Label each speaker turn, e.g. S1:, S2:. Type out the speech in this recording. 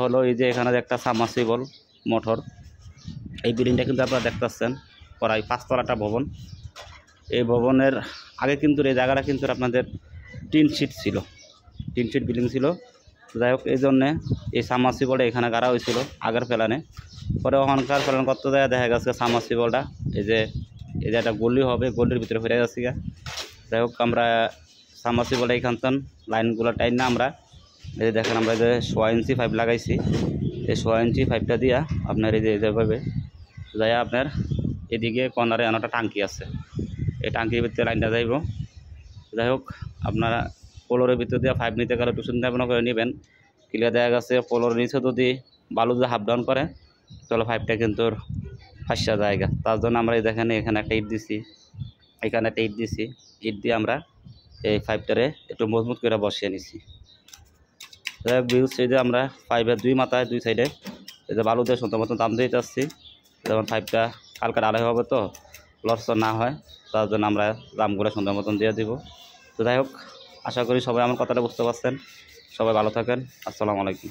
S1: হলো এই যে এখানে যে একটা সাবমার্সিবল মোটর, এই বিল্ডিংটা কিন্তু আপনারা দেখতে পাচ্ছেন প্রায় 5 তলাটা ভবন। এই ভবনের আগে কিন্তু এই জায়গাটা কিন্তু আপনাদের টিন শিট ছিল, টিন শিট বিল্ডিং ছিল। যাই হোক এই জন্যে এই সাবমার্সিবলটা এখানে গাড়া হয়েছিল আগের প্ল্যানে। পরে ওখানকার প্ল্যান করতে যায় দেখা গেছে সাবমার্সিবলটা এই যে একটা গলি হবে, গলির ভিতরে ফিরে যাচ্ছি গা। যাই হোক আমরা সাবমার্সিবলটা এখানতন লাইনগুলো টাইন না আমরা এই যে দেখেন আমরা যে 6 ইঞ্চি পাইপ লাগাইছি, এই 6 ইঞ্চি পাইপটা দিয়া আপনার এই যে যেভাবে যাই আপনার এদিকে কর্নারে একটা টাঙ্কি আছে, এই টাঙ্কির ভিতরে লাইনটা যাইব। যাই হোক আপনারা পোলোরের ভিতর দিয়ে পাইপ নিতে গেলে একটু চিন্তা ভাবনা করে নেবেন। ক্লিয়ার দেখা গেছে পোলোর নিচে যদি বালু যদি হাফ ডাউন করে তাহলে পাইপটা কিন্তু ফাঁসা জায়গা। তার জন্য আমরা এই দেখেন এখানে একটা ইট দিছি, এখানে একটা ইট দিছি, ইট দিয়ে আমরা এই পাইপটারে একটু মজবুত করে বসিয়ে নিছি। ভিউজ এই যে আমরা পাইপের 2 মাথায় 2 সাইডে এই যে বালু দিয়ে সুন্দর মতন দাম দিয়ে যাচ্ছি, যেমন পাইপটা কালকে আড়াই হবে তো লস না হয়, তার জন্য আমরা দামগুলো সুন্দর মতন দিয়ে দিব। তো যাই হোক আশা করি সবাই আমার কথাটা বুঝতে পারছেন। সবাই ভালো থাকেন। আসসালামু আলাইকুম।